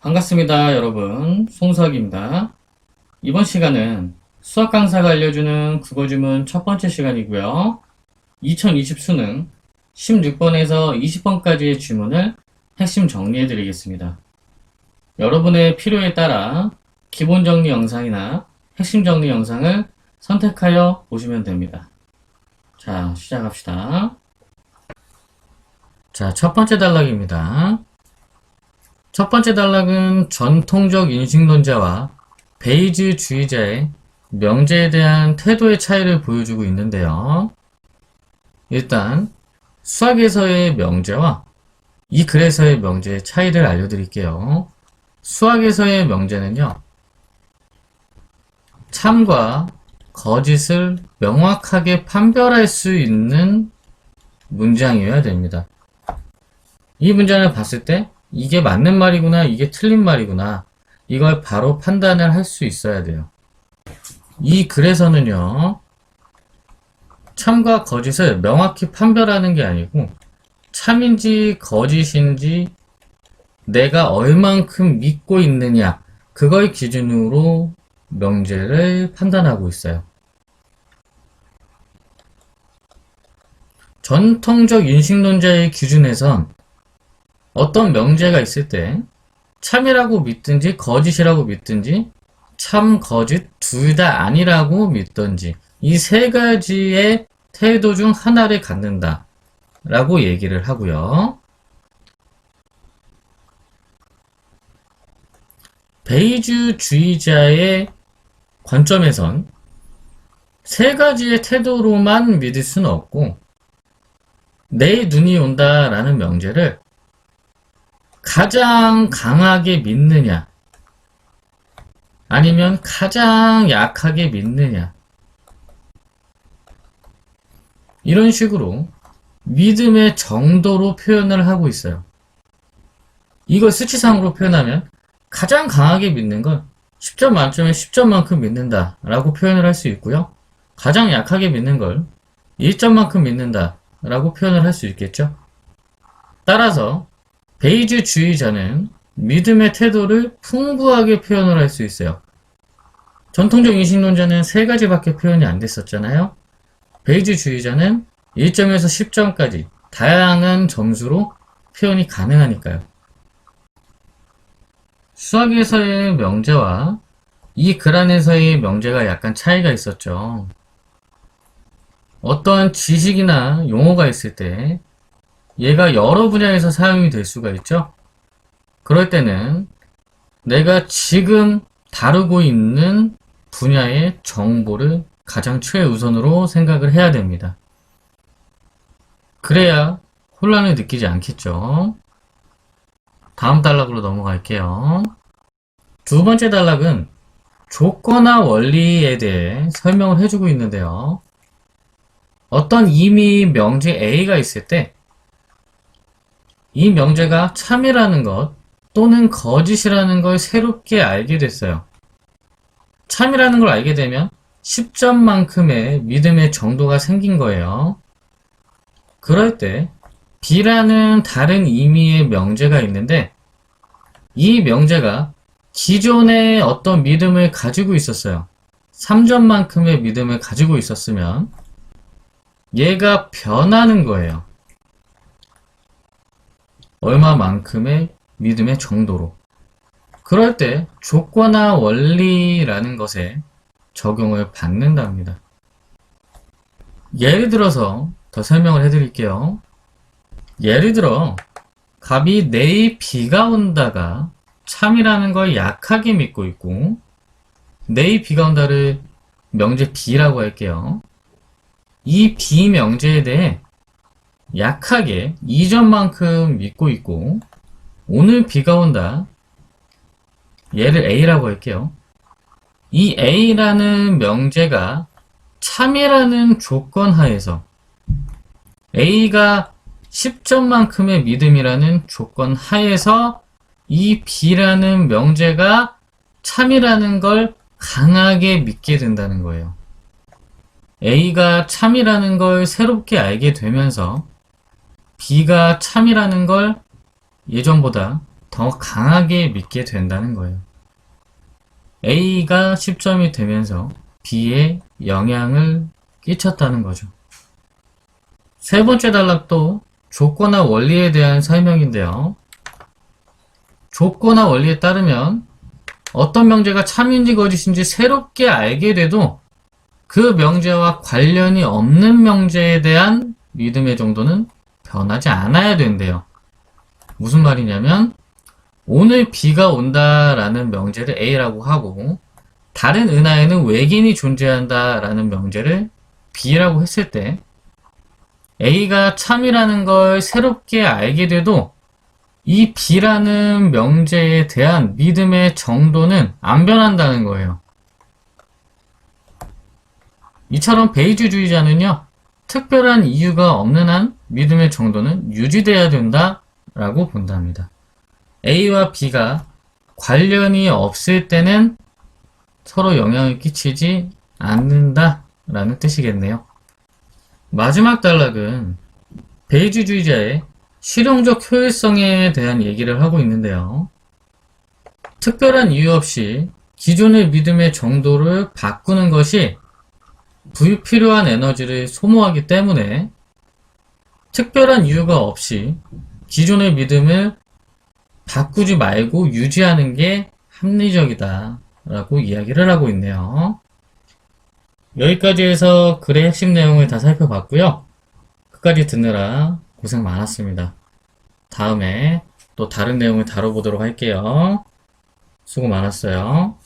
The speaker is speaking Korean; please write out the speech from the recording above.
반갑습니다, 여러분. 송석입니다. 이번 시간은 수학 강사가 알려주는 국어 주문 첫 번째 시간이고요. 2020 수능 16번에서 20번까지의 주문을 핵심 정리해 드리겠습니다. 여러분의 필요에 따라 기본 정리 영상이나 핵심 정리 영상을 선택하여 보시면 됩니다. 자, 시작합시다. 자, 첫 번째 단락입니다. 첫 번째 단락은 전통적 인식론자와 베이지주의자의 명제에 대한 태도의 차이를 보여주고 있는데요. 일단 수학에서의 명제와 이 글에서의 명제의 차이를 알려드릴게요. 수학에서의 명제는요, 참과 거짓을 명확하게 판별할 수 있는 문장이어야 됩니다. 이 문장을 봤을 때 이게 맞는 말이구나, 이게 틀린 말이구나, 이걸 바로 판단을 할 수 있어야 돼요. 이 글에서는요, 참과 거짓을 명확히 판별하는 게 아니고 참인지 거짓인지 내가 얼만큼 믿고 있느냐, 그걸 기준으로 명제를 판단하고 있어요. 전통적 인식론자의 기준에선 어떤 명제가 있을 때 참이라고 믿든지 거짓이라고 믿든지 참, 거짓 둘 다 아니라고 믿든지 이 세 가지의 태도 중 하나를 갖는다 라고 얘기를 하고요. 베이지주의자의 관점에선 세 가지의 태도로만 믿을 수는 없고 내 눈이 온다 라는 명제를 가장 강하게 믿느냐 아니면 가장 약하게 믿느냐, 이런 식으로 믿음의 정도로 표현을 하고 있어요. 이걸 수치상으로 표현하면 가장 강하게 믿는 건 10점 만점에 10점만큼 믿는다 라고 표현을 할 수 있고요. 가장 약하게 믿는 걸 1점만큼 믿는다 라고 표현을 할 수 있겠죠. 따라서 베이지주의자는 믿음의 태도를 풍부하게 표현을 할 수 있어요. 전통적 인식론자는 세 가지밖에 표현이 안 됐었잖아요. 베이지주의자는 1점에서 10점까지 다양한 점수로 표현이 가능하니까요. 수학에서의 명제와 이 글 안에서의 명제가 약간 차이가 있었죠. 어떤 지식이나 용어가 있을 때 얘가 여러 분야에서 사용이 될 수가 있죠. 그럴 때는 내가 지금 다루고 있는 분야의 정보를 가장 최우선으로 생각을 해야 됩니다. 그래야 혼란을 느끼지 않겠죠. 다음 단락으로 넘어갈게요. 두 번째 단락은 조건화 원리에 대해 설명을 해주고 있는데요. 어떤 이미 명제 A가 있을 때 이 명제가 참이라는 것 또는 거짓이라는 걸 새롭게 알게 됐어요. 참이라는 걸 알게 되면 10점만큼의 믿음의 정도가 생긴 거예요. 그럴 때 B라는 다른 의미의 명제가 있는데 이 명제가 기존에 어떤 믿음을 가지고 있었어요. 3점만큼의 믿음을 가지고 있었으면 얘가 변하는 거예요. 얼마만큼의 믿음의 정도로. 그럴 때 조건화 원리라는 것에 적용을 받는답니다. 예를 들어서 더 설명을 해드릴게요. 예를 들어 갑이 내일 비가 온다가 참이라는 걸 약하게 믿고 있고 내일 비가 온다를 명제 B라고 할게요. 이 B 명제에 대해 약하게 2점만큼 믿고 있고 오늘 비가 온다, 얘를 A라고 할게요. 이 A라는 명제가 참이라는 조건 하에서 A가 10점만큼의 믿음이라는 조건 하에서 이 B라는 명제가 참이라는 걸 강하게 믿게 된다는 거예요. A가 참이라는 걸 새롭게 알게 되면서 B가 참이라는 걸 예전보다 더 강하게 믿게 된다는 거예요. A가 10점이 되면서 B에 영향을 끼쳤다는 거죠. 세 번째 단락도 조건화 원리에 대한 설명인데요. 조건화 원리에 따르면 어떤 명제가 참인지 거짓인지 새롭게 알게 돼도 그 명제와 관련이 없는 명제에 대한 믿음의 정도는 변하지 않아야 된대요. 무슨 말이냐면 오늘 비가 온다라는 명제를 A라고 하고 다른 은하에는 외계인이 존재한다라는 명제를 B라고 했을 때 A가 참이라는 걸 새롭게 알게 돼도 이 B라는 명제에 대한 믿음의 정도는 안 변한다는 거예요. 이처럼 베이지주의자는요, 특별한 이유가 없는 한 믿음의 정도는 유지돼야 된다라고 본답니다. A와 B가 관련이 없을 때는 서로 영향을 끼치지 않는다라는 뜻이겠네요. 마지막 단락은 베이지주의자의 실용적 효율성에 대한 얘기를 하고 있는데요. 특별한 이유 없이 기존의 믿음의 정도를 바꾸는 것이 불필요한 에너지를 소모하기 때문에 특별한 이유가 없이 기존의 믿음을 바꾸지 말고 유지하는 게 합리적이다 라고 이야기를 하고 있네요. 여기까지 해서 글의 핵심 내용을 다 살펴봤고요. 끝까지 듣느라 고생 많았습니다. 다음에 또 다른 내용을 다뤄보도록 할게요. 수고 많았어요.